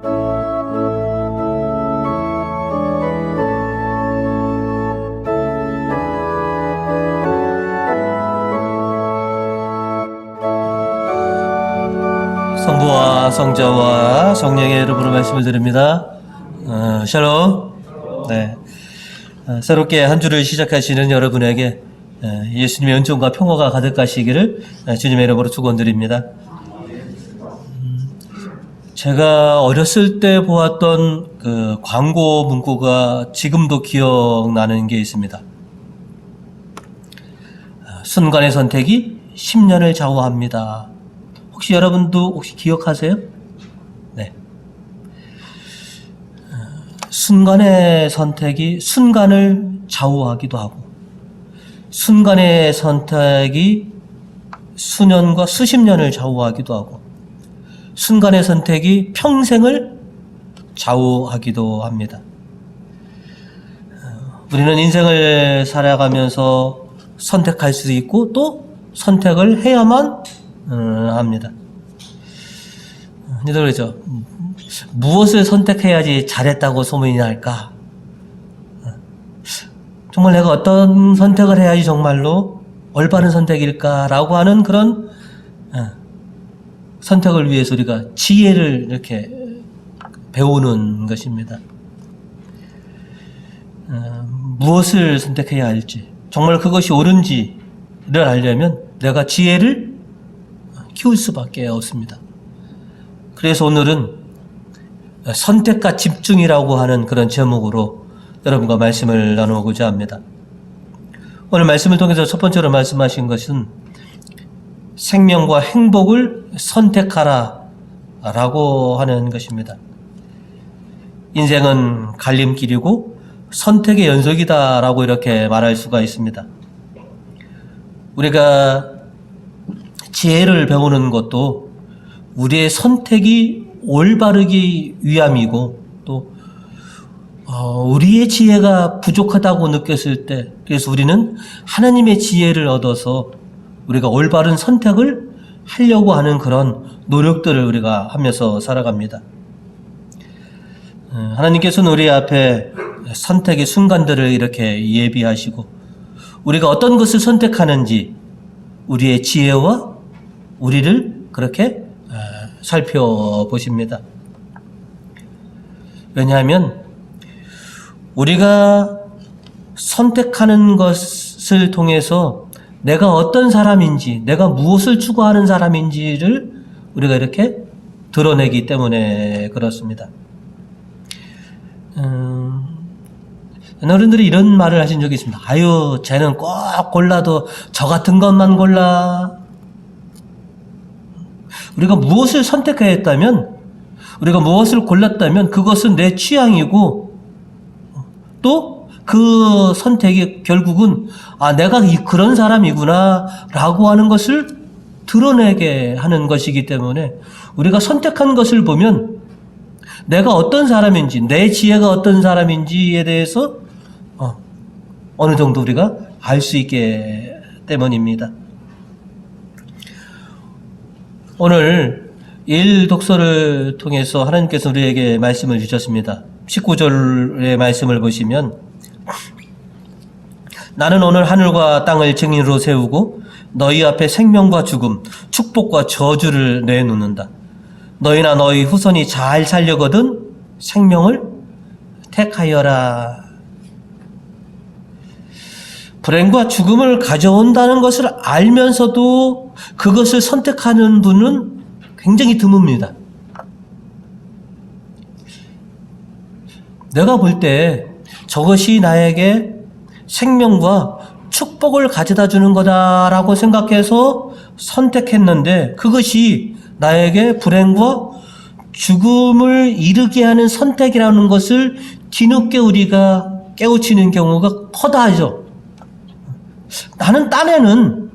성부와 성자와 성령의 이름으로 말씀을 드립니다. 샬롬. 네. 새롭게 한 주를 시작하시는 여러분에게 예수님의 은총과 평화가 가득하시기를 주님의 이름으로 축원드립니다. 제가 어렸을 때 보았던 그 광고 문구가 지금도 기억나는 게 있습니다. 순간의 선택이 10년을 좌우합니다. 혹시 여러분도 기억하세요? 네. 순간의 선택이 순간을 좌우하기도 하고, 순간의 선택이 수년과 수십 년을 좌우하기도 하고, 순간의 선택이 평생을 좌우하기도 합니다. 우리는 인생을 살아가면서 선택할 수도 있고 또 선택을 해야만 합니다. 그래서 그러죠. 무엇을 선택해야지 잘했다고 소문이 날까? 정말 내가 어떤 선택을 해야지 정말로 올바른 선택일까라고 하는 그런 선택을 위해서 우리가 지혜를 이렇게 배우는 것입니다. 무엇을 선택해야 할지, 정말 그것이 옳은지를 알려면 내가 지혜를 키울 수밖에 없습니다. 그래서 오늘은 선택과 집중이라고 하는 그런 제목으로 여러분과 말씀을 나누고자 합니다. 오늘 말씀을 통해서 첫 번째로 말씀하신 것은 생명과 행복을 선택하라 라고 하는 것입니다. 인생은 갈림길이고 선택의 연속이다 라고 이렇게 말할 수가 있습니다. 우리가 지혜를 배우는 것도 우리의 선택이 올바르기 위함이고, 또 우리의 지혜가 부족하다고 느꼈을 때, 그래서 우리는 하나님의 지혜를 얻어서 우리가 올바른 선택을 하려고 하는 그런 노력들을 우리가 하면서 살아갑니다. 하나님께서는 우리 앞에 선택의 순간들을 이렇게 예비하시고, 우리가 어떤 것을 선택하는지 우리의 지혜와 우리를 그렇게 살펴보십니다. 왜냐하면 우리가 선택하는 것을 통해서 내가 어떤 사람인지, 내가 무엇을 추구하는 사람인지를 우리가 이렇게 드러내기 때문에 그렇습니다. 어른들이 이런 말을 하신 적이 있습니다. 아유, 쟤는 꼭 골라도 저 같은 것만 골라. 우리가 무엇을 선택해야 했다면, 우리가 무엇을 골랐다면 그것은 내 취향이고, 또 그 선택이 결국은 내가 그런 사람이구나 라고 하는 것을 드러내게 하는 것이기 때문에 우리가 선택한 것을 보면 내가 어떤 사람인지, 내 지혜가 어떤 사람인지에 대해서 어느 정도 우리가 알 수 있기 때문입니다. 오늘 1독서를 통해서 하나님께서 우리에게 말씀을 주셨습니다. 19절의 말씀을 보시면, 나는 오늘 하늘과 땅을 증인으로 세우고 너희 앞에 생명과 죽음, 축복과 저주를 내놓는다. 너희나 너희 후손이 잘 살려거든 생명을 택하여라. 불행과 죽음을 가져온다는 것을 알면서도 그것을 선택하는 분은 굉장히 드뭅니다. 내가 볼 때 저것이 나에게 생명과 축복을 가져다 주는 거다라고 생각해서 선택했는데 그것이 나에게 불행과 죽음을 이르게 하는 선택이라는 것을 뒤늦게 우리가 깨우치는 경우가 커다하죠. 나는 딴에는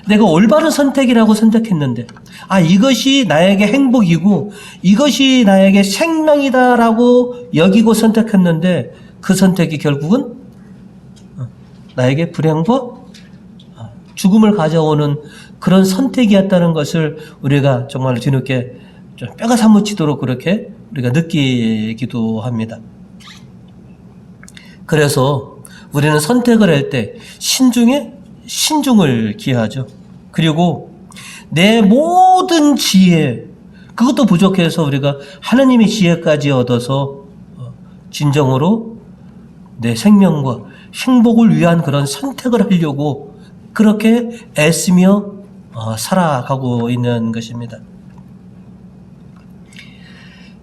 내가 올바른 선택이라고 선택했는데 이것이 나에게 행복이고 이것이 나에게 생명이다라고 여기고 선택했는데 그 선택이 결국은 나에게 불행과 죽음을 가져오는 그런 선택이었다는 것을 우리가 정말 뒤늦게 좀 뼈가 사무치도록 그렇게 우리가 느끼기도 합니다. 그래서 우리는 선택을 할 때 신중을 기하죠. 그리고 내 모든 지혜, 그것도 부족해서 우리가 하나님의 지혜까지 얻어서 진정으로 내 생명과 행복을 위한 그런 선택을 하려고 그렇게 애쓰며 살아가고 있는 것입니다.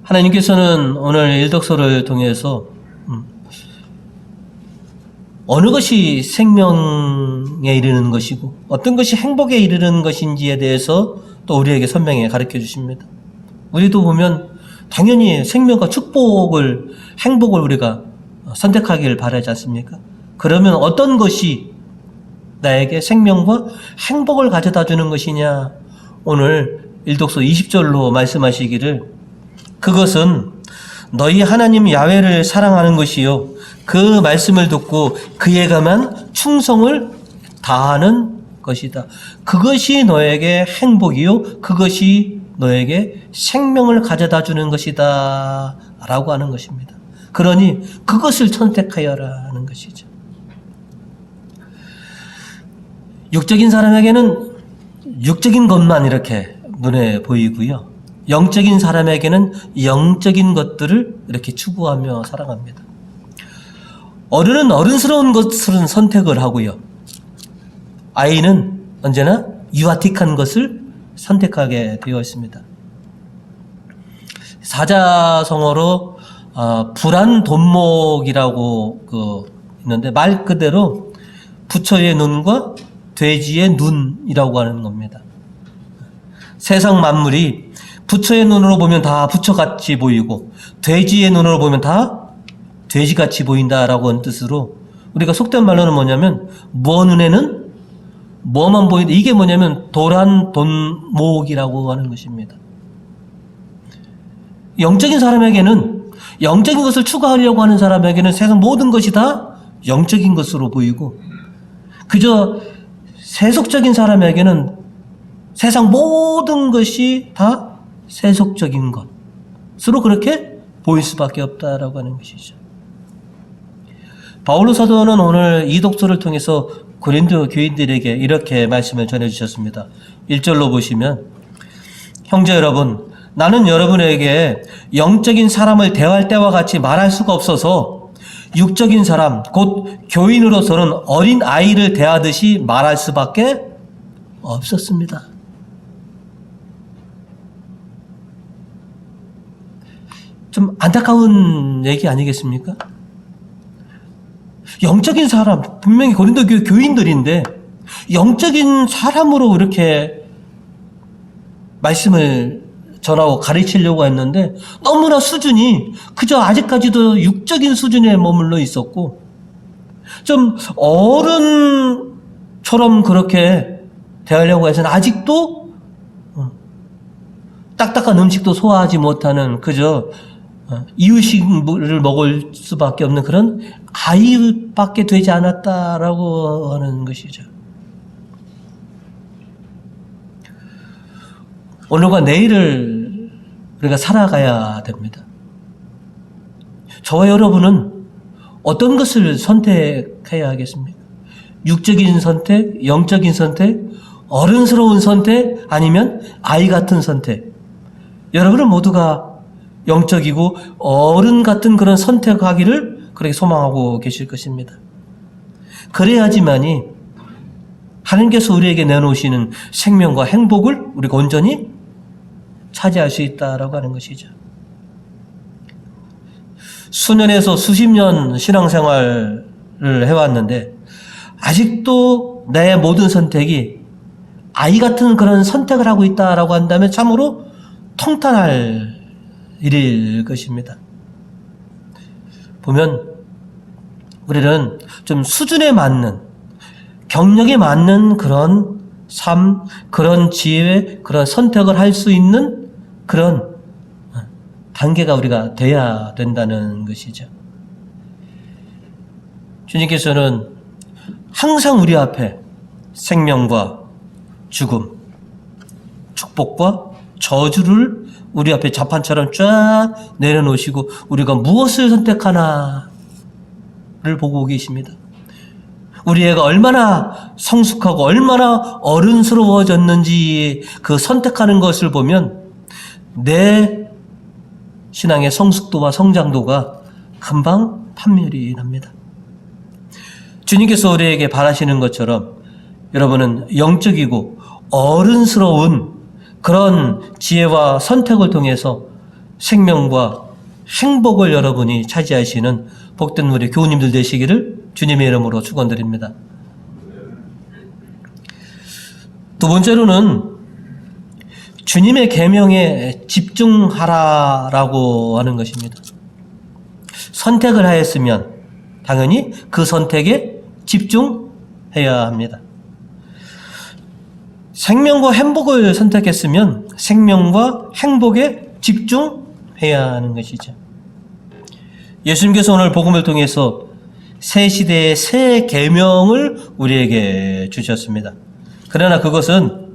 하나님께서는 오늘 일독서를 통해서 어느 것이 생명에 이르는 것이고 어떤 것이 행복에 이르는 것인지에 대해서 또 우리에게 선명히 가르쳐 주십니다. 우리도 보면 당연히 생명과 축복을, 행복을 우리가 선택하기를 바라지 않습니까? 그러면 어떤 것이 나에게 생명과 행복을 가져다 주는 것이냐? 오늘 일독서 20절로 말씀하시기를, 그것은 너희 하나님 야훼를 사랑하는 것이요 그 말씀을 듣고 그에 감한 충성을 다하는 것이다. 그것이 너에게 행복이요 그것이 너에게 생명을 가져다 주는 것이다 라고 하는 것입니다. 그러니 그것을 선택하여라 하는 것이죠. 육적인 사람에게는 육적인 것만 이렇게 눈에 보이고요, 영적인 사람에게는 영적인 것들을 이렇게 추구하며 살아갑니다. 어른은 어른스러운 것을 선택을 하고요, 아이는 언제나 유아틱한 것을 선택하게 되어 있습니다. 사자성어로 불안돈목이라고 있는데 말 그대로 부처의 눈과 돼지의 눈이라고 하는 겁니다. 세상 만물이 부처의 눈으로 보면 다 부처같이 보이고 돼지의 눈으로 보면 다 돼지같이 보인다라고 하는 뜻으로, 우리가 속된 말로는 뭐냐면 뭐 눈에는 뭐만 보인다, 이게 뭐냐면 도란돈목이라고 하는 것입니다. 영적인 사람에게는, 영적인 것을 추구하려고 하는 사람에게는 세상 모든 것이 다 영적인 것으로 보이고, 그저 세속적인 사람에게는 세상 모든 것이 다 세속적인 것으로 그렇게 보일 수밖에 없다라고 하는 것이죠. 바울로 사도는 오늘 이 독서를 통해서 고린도 교인들에게 이렇게 말씀을 전해주셨습니다. 1절로 보시면, 형제 여러분, 나는 여러분에게 영적인 사람을 대할 때와 같이 말할 수가 없어서 육적인 사람, 곧 교인으로서는 어린 아이를 대하듯이 말할 수밖에 없었습니다. 좀 안타까운 얘기 아니겠습니까? 영적인 사람, 분명히 고린도 교회 교인들인데 영적인 사람으로 이렇게 말씀을 전하고 가르치려고 했는데 너무나 수준이 그저 아직까지도 육적인 수준에 머물러 있었고, 좀 어른처럼 그렇게 대하려고 해서는 아직도 딱딱한 음식도 소화하지 못하는 그저 이유식을 먹을 수밖에 없는 그런 아이밖에 되지 않았다라고 하는 것이죠. 오늘과 내일을 우리가 살아가야 됩니다. 저와 여러분은 어떤 것을 선택해야 하겠습니까? 육적인 선택, 영적인 선택, 어른스러운 선택, 아니면 아이 같은 선택. 여러분은 모두가 영적이고 어른 같은 그런 선택하기를 그렇게 소망하고 계실 것입니다. 그래야지만이 하나님께서 우리에게 내놓으시는 생명과 행복을 우리가 온전히 차지할 수 있다라고 하는 것이죠. 수년에서 수십 년 신앙생활을 해왔는데 아직도 내 모든 선택이 아이 같은 그런 선택을 하고 있다라고 한다면 참으로 통탄할 일일 것입니다. 보면 우리는 좀 수준에 맞는, 경력에 맞는 그런 삶, 그런 지혜, 그런 선택을 할 수 있는 그런 단계가 우리가 돼야 된다는 것이죠. 주님께서는 항상 우리 앞에 생명과 죽음, 축복과 저주를 우리 앞에 자판처럼 쫙 내려놓으시고 우리가 무엇을 선택하나를 보고 계십니다. 우리 애가 얼마나 성숙하고 얼마나 어른스러워졌는지 그 선택하는 것을 보면 내 신앙의 성숙도와 성장도가 금방 판별이 납니다. 주님께서 우리에게 바라시는 것처럼 여러분은 영적이고 어른스러운 그런 지혜와 선택을 통해서 생명과 행복을 여러분이 차지하시는 복된 우리 교우님들 되시기를 주님의 이름으로 축원드립니다. 두 번째로는 주님의 계명에 집중하라라고 하는 것입니다. 선택을 하였으면 당연히 그 선택에 집중해야 합니다. 생명과 행복을 선택했으면 생명과 행복에 집중해야 하는 것이죠. 예수님께서 오늘 복음을 통해서 새 시대의 새 계명을 우리에게 주셨습니다. 그러나 그것은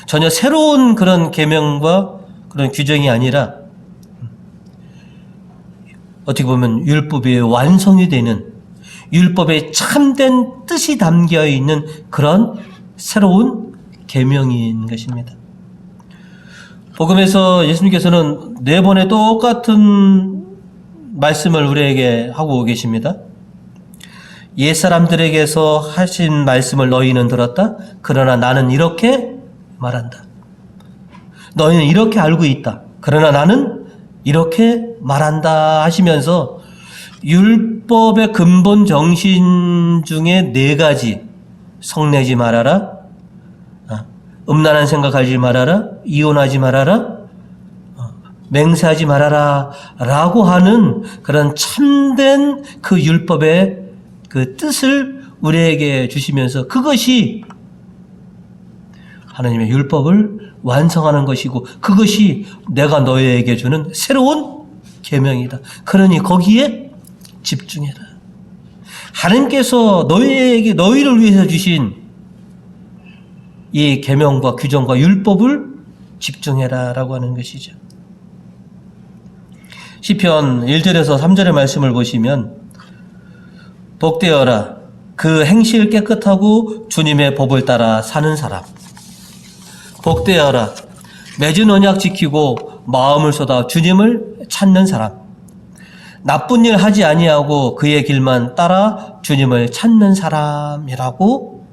전혀 새로운 그런 계명과 그런 규정이 아니라 어떻게 보면 율법의 완성이 되는 율법의 참된 뜻이 담겨 있는 그런 새로운 계명인 것입니다. 복음에서 예수님께서는 4번의 똑같은 말씀을 우리에게 하고 계십니다. 옛사람들에게서 하신 말씀을 너희는 들었다. 그러나 나는 이렇게 말한다. 너희는 이렇게 알고 있다. 그러나 나는 이렇게 말한다 하시면서 율법의 근본 정신 중에 4가지, 성내지 말아라, 음란한 생각하지 말아라, 이혼하지 말아라, 맹세하지 말아라 라고 하는 그런 참된 그 율법의 그 뜻을 우리에게 주시면서 그것이 하나님의 율법을 완성하는 것이고 그것이 내가 너희에게 주는 새로운 계명이다. 그러니 거기에 집중해라. 하나님께서 너희를 위해서 주신 이 계명과 규정과 율법을 집중해라라고 하는 것이죠. 시편 1절에서 3절의 말씀을 보시면 복되어라 그 행실 깨끗하고 주님의 법을 따라 사는 사람. 복되어라 맺은 언약 지키고 마음을 쏟아 주님을 찾는 사람. 나쁜 일 하지 아니하고 그의 길만 따라 주님을 찾는 사람이라고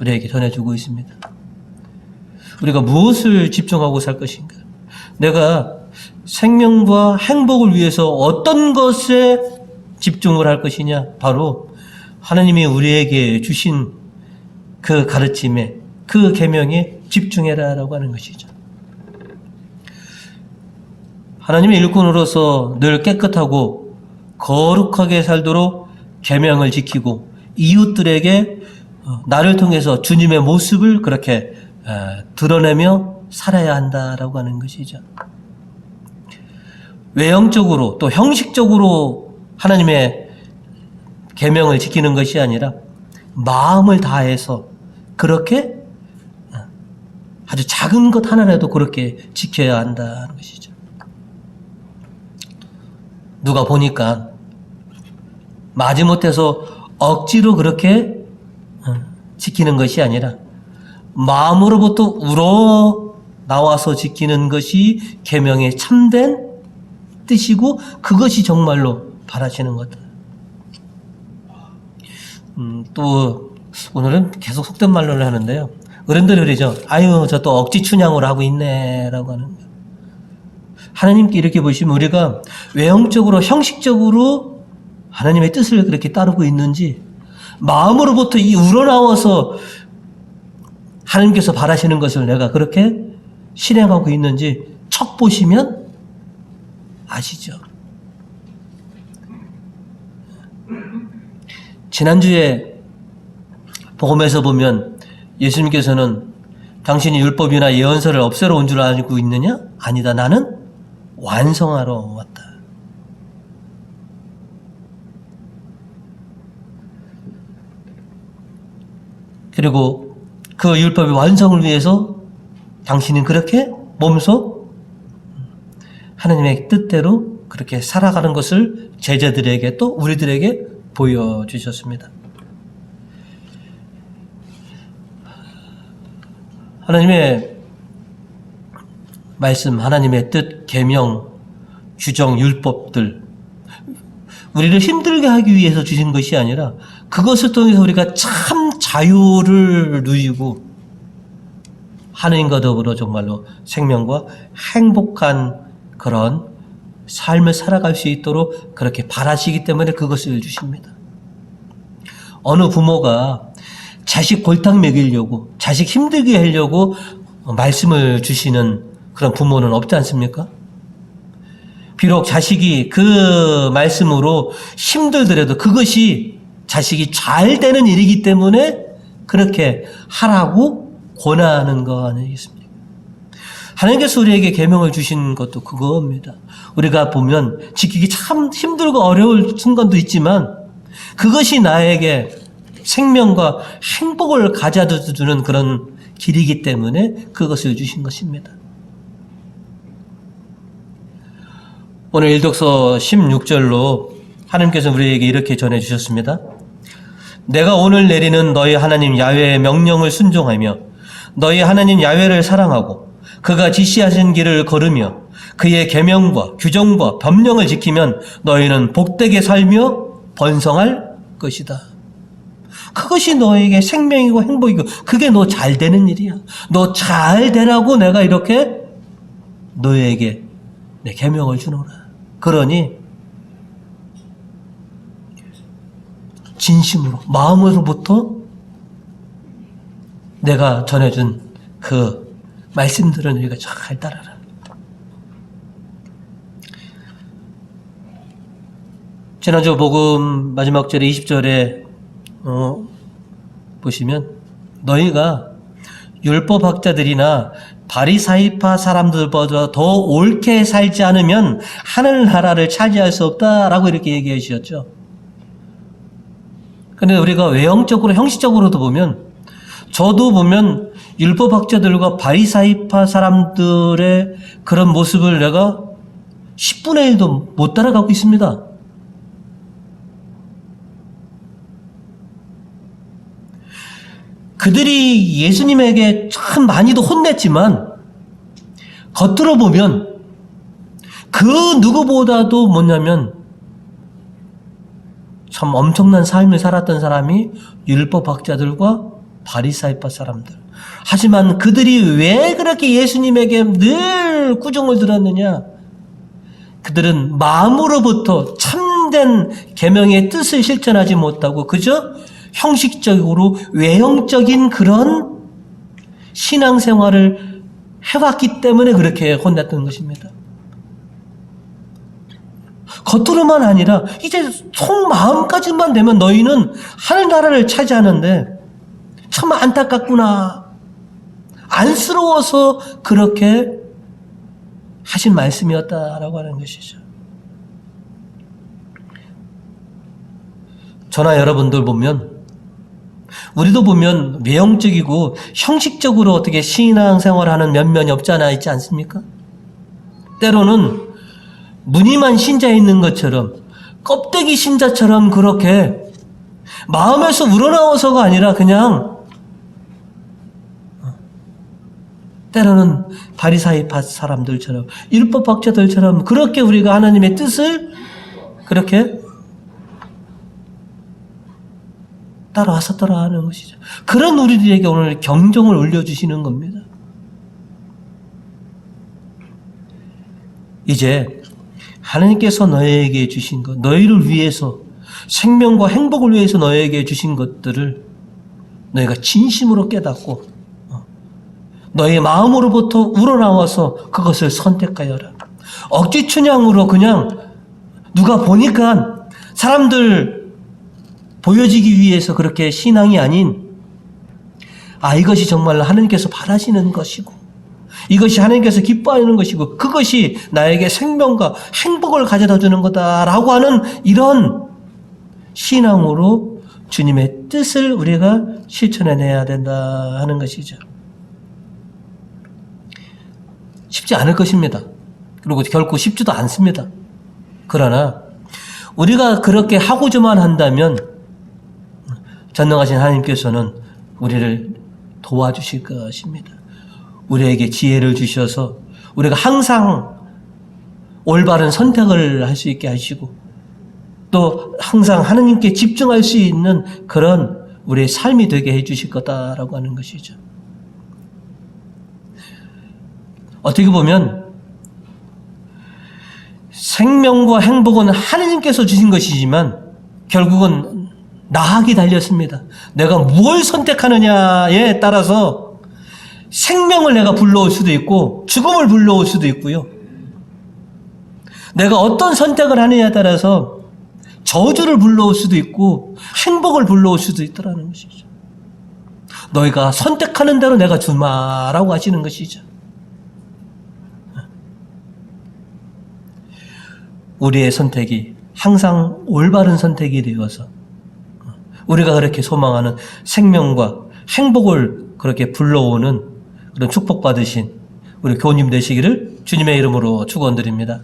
우리에게 전해주고 있습니다. 우리가 무엇을 집중하고 살 것인가? 내가 생명과 행복을 위해서 어떤 것에 집중을 할 것이냐? 바로 하나님이 우리에게 주신 그 가르침에, 그 계명에 집중해라라고 하는 것이죠. 하나님의 일꾼으로서 늘 깨끗하고 거룩하게 살도록 계명을 지키고 이웃들에게 나를 통해서 주님의 모습을 그렇게 드러내며 살아야 한다라고 하는 것이죠. 외형적으로 또 형식적으로 하나님의 계명을 지키는 것이 아니라 마음을 다해서 그렇게 아주 작은 것 하나라도 그렇게 지켜야 한다는 것이죠. 누가 보니까 마지못해서 억지로 그렇게 지키는 것이 아니라 마음으로부터 우러 나와서 지키는 것이 계명의 참된 뜻이고 그것이 정말로 바라시는 것들. 또 오늘은 계속 속된 말로를 하는데요. 어른들이 그러죠. 아유 저 또 억지 춘향으로 하고 있네 라고 하는 거예요. 하나님께 이렇게 보시면 우리가 외형적으로 형식적으로 하나님의 뜻을 그렇게 따르고 있는지 마음으로부터 이 우러나와서 하나님께서 바라시는 것을 내가 그렇게 실행하고 있는지 척 보시면 아시죠. 지난주에 복음에서 보면 예수님께서는 당신이 율법이나 예언서를 없애러 온 줄 알고 있느냐? 아니다. 나는 완성하러 왔다. 그리고 그 율법의 완성을 위해서 당신은 그렇게 몸소 하나님의 뜻대로 그렇게 살아가는 것을 제자들에게 또 우리들에게 보여주셨습니다. 하나님의 말씀, 하나님의 뜻, 계명, 규정, 율법들, 우리를 힘들게 하기 위해서 주신 것이 아니라 그것을 통해서 우리가 참 자유를 누리고 하나님과 더불어 정말로 생명과 행복한 그런 삶을 살아갈 수 있도록 그렇게 바라시기 때문에 그것을 주십니다. 어느 부모가 자식 골탕 먹이려고, 자식 힘들게 하려고 말씀을 주시는 그런 부모는 없지 않습니까? 비록 자식이 그 말씀으로 힘들더라도 그것이 자식이 잘 되는 일이기 때문에 그렇게 하라고 권하는 거 아니겠습니까? 하나님께서 우리에게 계명을 주신 것도 그겁니다. 우리가 보면 지키기 참 힘들고 어려울 순간도 있지만 그것이 나에게 생명과 행복을 가져다 주는 그런 길이기 때문에 그것을 주신 것입니다. 오늘 일독서 16절로 하나님께서 우리에게 이렇게 전해주셨습니다. 내가 오늘 내리는 너희 하나님 야훼의 명령을 순종하며 너희 하나님 야훼를 사랑하고 그가 지시하신 길을 걸으며 그의 계명과 규정과 법령을 지키면 너희는 복되게 살며 번성할 것이다. 그것이 너에게 생명이고 행복이고 그게 너 잘 되는 일이야. 너 잘 되라고 내가 이렇게 너에게 내 계명을 주노라. 그러니 진심으로 마음으로부터 내가 전해준 그 말씀들은 우리가 잘 따라라. 지난주 복음 마지막 절에 20절에 보시면 너희가 율법학자들이나 바리사이파 사람들보다 더 옳게 살지 않으면 하늘나라를 차지할 수 없다라고 이렇게 얘기해 주셨죠. 그런데 우리가 외형적으로 형식적으로도 보면 저도 보면 율법학자들과 바리사이파 사람들의 그런 모습을 내가 10분의 1도 못 따라가고 있습니다. 그들이 예수님에게 참 많이도 혼냈지만 겉으로 보면 그 누구보다도 뭐냐면 참 엄청난 삶을 살았던 사람이 율법학자들과 바리사이파 사람들. 하지만 그들이 왜 그렇게 예수님에게 늘 꾸중을 들었느냐? 그들은 마음으로부터 참된 계명의 뜻을 실천하지 못하고 그저 형식적으로 외형적인 그런 신앙생활을 해왔기 때문에 그렇게 혼났던 것입니다. 겉으로만 아니라 이제 속마음까지만 되면 너희는 하늘나라를 차지하는데 참 안타깝구나. 안쓰러워서 그렇게 하신 말씀이었다라고 하는 것이죠. 저나 여러분들 보면 우리도 보면 외형적이고 형식적으로 어떻게 신앙생활하는 면면이 없지 않아 있지 않습니까? 때로는 무늬만 신자 있는 것처럼 껍데기 신자처럼 그렇게 마음에서 우러나와서가 아니라 그냥 때로는 바리사이파 사람들처럼 율법학자들처럼 그렇게 우리가 하나님의 뜻을 그렇게 따라와서 따라하는 것이죠. 그런 우리들에게 오늘 경종을 울려주시는 겁니다. 이제 하나님께서 너에게 주신 것, 너희를 위해서 생명과 행복을 위해서 너에게 주신 것들을 너희가 진심으로 깨닫고 너의 마음으로부터 우러나와서 그것을 선택하여라. 억지 춘향으로 그냥 누가 보니까 사람들 보여지기 위해서 그렇게 신앙이 아닌 이것이 정말 하나님께서 바라시는 것이고 이것이 하나님께서 기뻐하는 것이고 그것이 나에게 생명과 행복을 가져다 주는 거다라고 하는 이런 신앙으로 주님의 뜻을 우리가 실천해내야 된다 하는 것이죠. 쉽지 않을 것입니다. 그리고 결코 쉽지도 않습니다. 그러나 우리가 그렇게 하고자만 한다면 전능하신 하나님께서는 우리를 도와주실 것입니다. 우리에게 지혜를 주셔서 우리가 항상 올바른 선택을 할 수 있게 하시고 또 항상 하나님께 집중할 수 있는 그런 우리의 삶이 되게 해주실 거다라고 하는 것이죠. 어떻게 보면 생명과 행복은 하나님께서 주신 것이지만 결국은 나에게 달렸습니다. 내가 무엇을 선택하느냐에 따라서 생명을 내가 불러올 수도 있고 죽음을 불러올 수도 있고요. 내가 어떤 선택을 하느냐에 따라서 저주를 불러올 수도 있고 행복을 불러올 수도 있더라는 것이죠. 너희가 선택하는 대로 내가 주마라고 하시는 것이죠. 우리의 선택이 항상 올바른 선택이 되어서 우리가 그렇게 소망하는 생명과 행복을 그렇게 불러오는 그런 축복받으신 우리 교우님 되시기를 주님의 이름으로 축원드립니다.